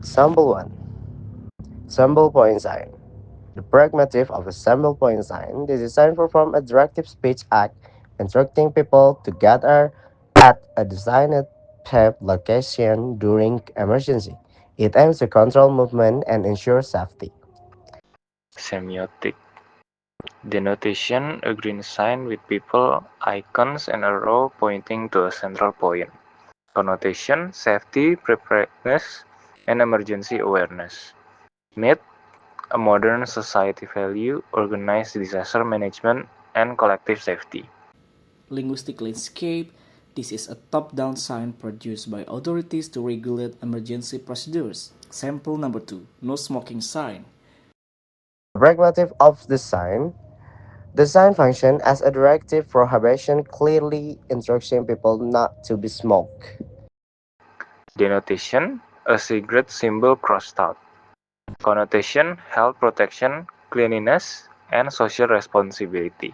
Sample 1. Symbol point sign. The pragmative of a symbol point sign is designed to perform a directive speech act instructing people to gather at a designated location during emergency. It aims to control movement and ensure safety. Semiotic denotation: a green sign with people, icons, and a row pointing to a central point. Connotation: safety, preparedness, and emergency awareness. Myth: a modern society value, organized disaster management, and collective safety. Linguistic landscape. This is a top-down sign produced by authorities to regulate emergency procedures. Sample number 2. No smoking sign. The pragmative of the sign function as a directive prohibition clearly instructing people not to be smoke. Denotation: a cigarette symbol crossed out. Connotation: health protection, cleanliness, and social responsibility.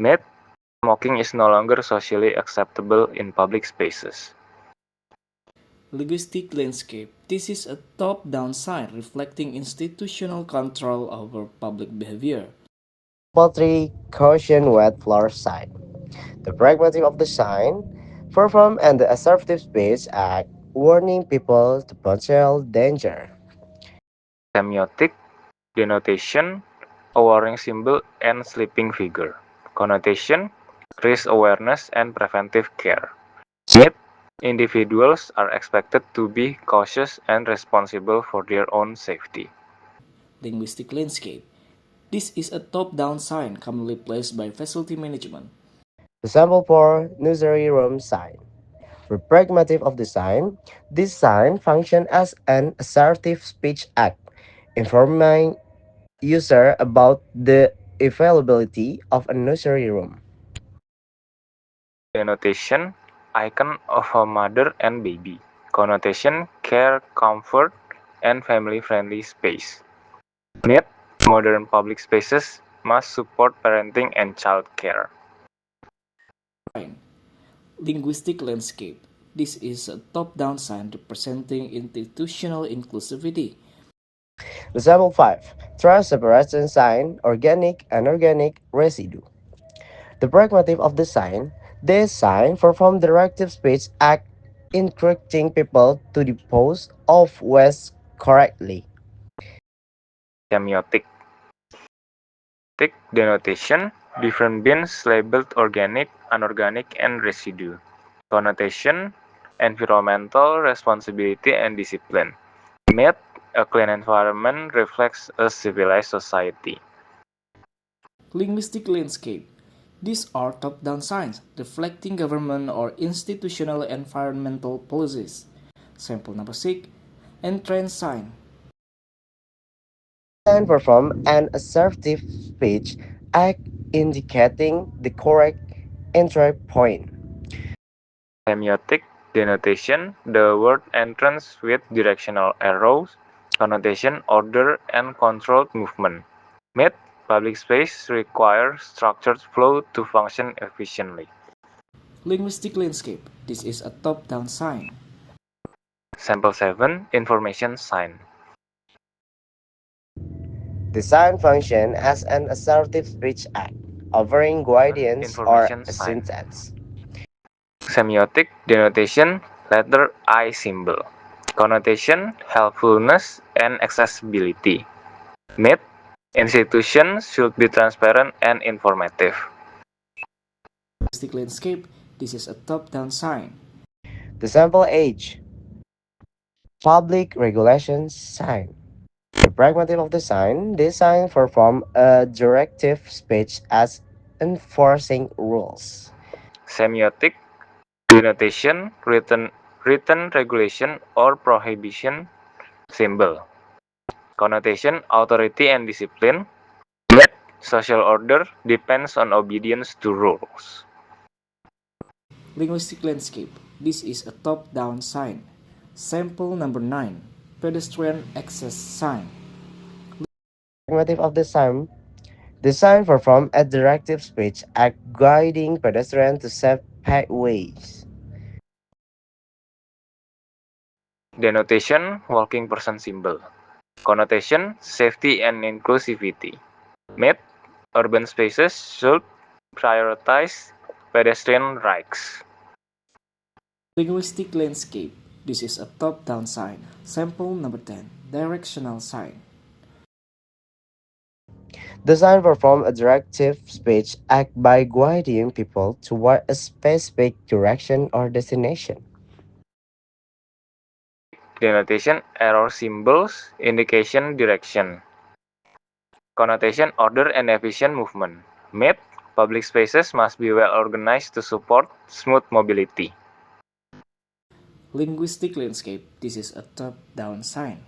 Myth: smoking is no longer socially acceptable in public spaces. Linguistic landscape. This is a top-down sign reflecting institutional control over public behavior. Poultry caution wet floor sign. The pragmatic of the sign perform and the assertive speech act warning people to potential danger. Semiotic denotation: a warning symbol and sleeping figure. Connotation: risk awareness and preventive care. Myth: individuals are expected to be cautious and responsible for their own safety. Linguistic landscape. This is a top-down sign commonly placed by facility management. The sample for nursery room sign. The pragmatic of the sign, this sign function as an assertive speech act, informing user about the availability of a nursery room. Denotation: icon of a mother and baby. Connotation: care, comfort, and family-friendly space. Myth: modern public spaces must support parenting and child care. Sign. Linguistic landscape. This is a top-down sign representing institutional inclusivity. Example 5. Trash separation sign, organic and organic residue. The pragmatic of the sign, this sign perform directive speech act encouraging people to dispose of waste correctly. Semiotic denotation: different bins labeled organic, anorganic, and residue. Connotation: environmental responsibility and discipline. Myth: a clean environment reflects a civilized society. Linguistic landscape. These are top-down signs reflecting government or institutional environmental policies. Sample number 6. Entrance sign. Sign perform an assertive speech act indicating the correct entry point. Semiotic denotation: the word entrance with directional arrows. Connotation: order and controlled movement. Myth: public space requires structured flow to function efficiently. Linguistic landscape. This is a top-down sign. Sample 7. Information sign. Design function as an assertive speech act, offering guidance or Information sign. assistance. Semiotic denotation: letter I symbol. Connotation: helpfulness and accessibility. Myth: institutions should be transparent and informative. Linguistic landscape. This is a top-down sign. The sample age, public regulations sign. The pragmatic of the sign, this sign perform a directive speech as enforcing rules. Semiotic denotation: written regulation or prohibition symbol. Connotation: authority and discipline. Myth: social order depends on obedience to rules. Linguistic landscape. This is a top-down sign. Sample number 9. Pedestrian access sign. Pragmatic of the sign, design perform a directive speech act guiding pedestrians to safe pathways. Denotation, walking person symbol. Connotation, safety and inclusivity. Myth, urban spaces should prioritize pedestrian rights. Linguistic landscape. This is a top-down sign. Sample number 10. Directional sign. Design perform a directive speech act by guiding people toward a specific direction or destination. Denotation, arrow symbols, indication direction. Connotation, order and efficient movement. Myth, public spaces must be well organized to support smooth mobility. Linguistic landscape. This is a top-down sign.